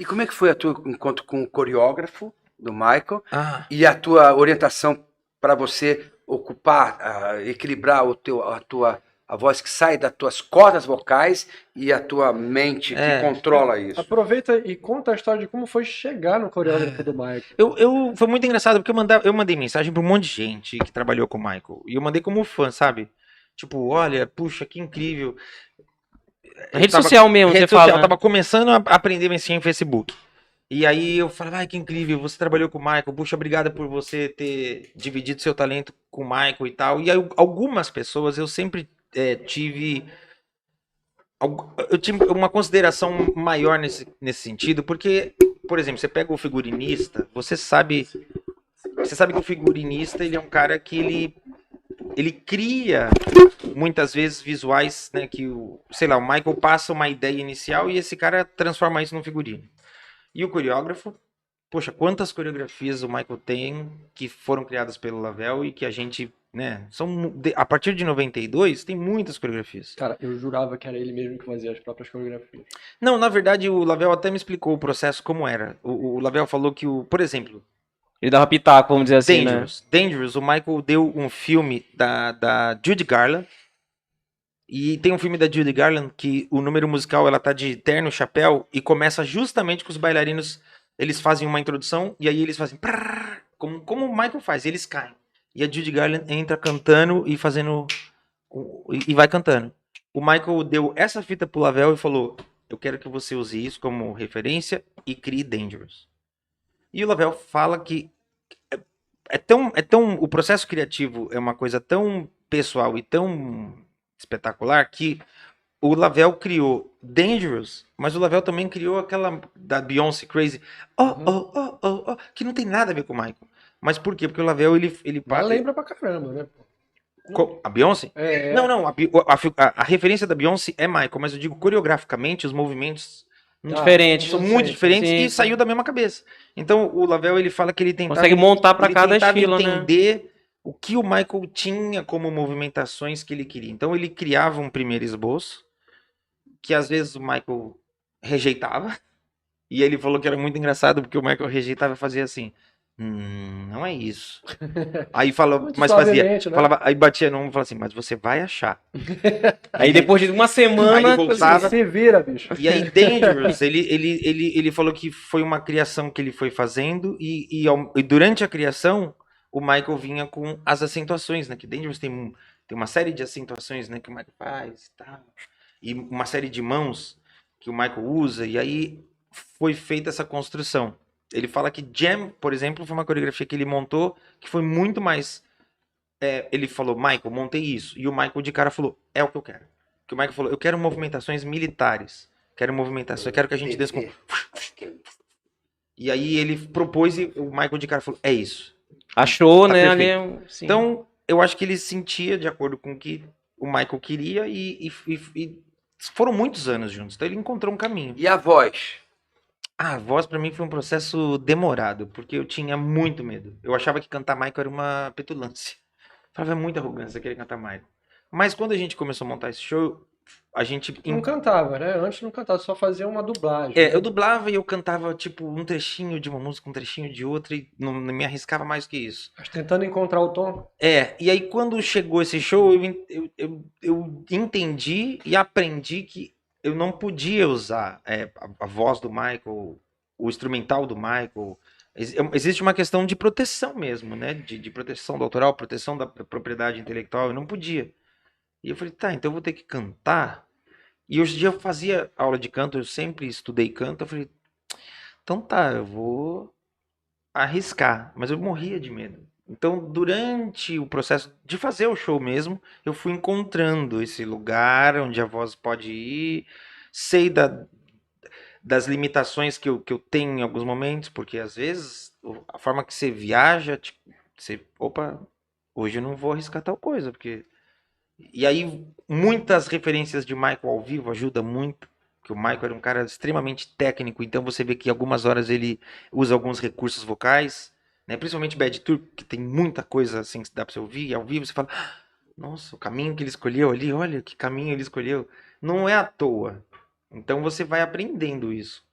E como é que foi a tua encontro com o coreógrafo do Michael Ah, e a tua orientação para você ocupar, equilibrar a voz que sai das tuas cordas vocais e a tua mente que é. controla isso? Aproveita e conta a história de como foi chegar no coreógrafo do Michael. Foi muito engraçado, porque eu mandei mensagem pra um monte de gente que trabalhou com o Michael. E eu mandei como fã, sabe? Tipo, olha, puxa, que incrível. Rede social mesmo, Rede você social, fala. eu tava começando a aprender a mexer em Facebook. E aí eu falei, ai, que incrível, você trabalhou com o Michael, puxa, obrigada por você ter dividido seu talento com o Michael e tal. E aí, algumas pessoas eu sempre tive. Eu tive uma consideração maior nesse sentido, porque, por exemplo, você pega o figurinista, você sabe que o figurinista ele é um cara que ele cria muitas vezes visuais, né, que sei lá, o Michael passa uma ideia inicial e esse cara transforma isso num figurino. E o coreógrafo, poxa, quantas coreografias o Michael tem que foram criadas pelo Lavelle e que a gente, né, a partir de 92 tem muitas coreografias. Cara, eu jurava que era ele mesmo que fazia as próprias coreografias. Não, na verdade o Lavelle até me explicou o processo como era. O Lavelle falou que por exemplo, Ele dava pitaco, vamos dizer assim, né? Dangerous, o Michael deu um filme da Judy Garland. E tem um filme da Judy Garland que o número musical ela tá de terno, chapéu e começa justamente com os bailarinos, eles fazem uma introdução e aí eles fazem prrr, como o Michael faz, eles caem. E a Judy Garland entra cantando e fazendo e vai cantando. O Michael deu essa fita pro Lavelle e falou: "Eu quero que você use isso como referência e crie Dangerous". E o Lavelle fala que o processo criativo é uma coisa tão pessoal e tão espetacular que o Lavelle criou Dangerous, mas o Lavelle também criou aquela da Beyoncé Crazy, que não tem nada a ver com o Michael. Mas por quê? Porque o Lavelle ele Mas lembra pra caramba, né? A Beyoncé? É. Não, a referência da Beyoncé é Michael, mas eu digo coreograficamente os movimentos Diferente. são muito diferentes Sim, e saiu da mesma cabeça. Então o Lavelle ele fala que ele tentava Consegue montar pra ele cada tentava estilo, né? entender o que o Michael tinha como movimentações que ele queria. Então ele criava um primeiro esboço que às vezes o Michael rejeitava. E ele falou que era muito engraçado porque o Michael rejeitava e fazia assim. Não é isso. Aí falou, Muito mas fazia, suavemente, né? falava, aí batia no ombro e falava assim, mas você vai achar. Aí depois de uma semana, Aí voltava. Se vira, bicho. E aí Dangerous, ele falou que foi uma criação que ele foi fazendo e durante a criação o Michael vinha com as acentuações, né? Que Dangerous tem uma série de acentuações, né? Que o Michael faz e tal. E uma série de mãos que o Michael usa. E aí foi feita essa construção. Ele fala que Jam, por exemplo, foi uma coreografia que ele montou que foi muito mais... ele falou, Michael, montei isso. E o Michael de cara falou, é o que eu quero. Que o Michael falou, eu quero movimentações militares. Quero que a gente desça com... E aí ele propôs e o Michael de cara falou, é isso. achou, Tá né? perfeito. Ali, sim. Então, eu acho que ele sentia de acordo com o que o Michael queria e foram muitos anos juntos. Então ele encontrou um caminho. E a voz? A voz pra mim foi um processo demorado, porque eu tinha muito medo. Eu achava que cantar Michael era uma petulância. Falava, é muita arrogância querer cantar Michael. Mas quando a gente começou a montar esse show, a gente... Não cantava, né? Antes não cantava, só fazia uma dublagem. É, né? eu dublava e eu cantava, tipo, um trechinho de uma música, um trechinho de outra, e não me arriscava mais que isso. Mas tentando encontrar o tom. E aí quando chegou esse show, eu entendi e aprendi que eu não podia usar a voz do Michael, o instrumental do Michael. Existe uma questão de proteção mesmo, né? De proteção do autoral, proteção da propriedade intelectual, eu não podia. E eu falei, tá, então eu vou ter que cantar. E hoje em dia eu fazia aula de canto, eu sempre estudei canto, eu falei, então tá, eu vou arriscar, mas eu morria de medo. Então, durante o processo de fazer o show mesmo, eu fui encontrando esse lugar onde a voz pode ir, sei das limitações que eu tenho em alguns momentos, porque às vezes a forma que você viaja, tipo, opa, hoje eu não vou arriscar tal coisa, porque... E aí, muitas referências de Michael ao vivo ajudam muito, porque o Michael era um cara extremamente técnico, então você vê que algumas horas ele usa alguns recursos vocais, né? Principalmente Bad Tour, que tem muita coisa assim que dá pra você ouvir, e ao vivo você fala, nossa, o caminho que ele escolheu ali, olha que caminho ele escolheu. Não é à toa. Então você vai aprendendo isso.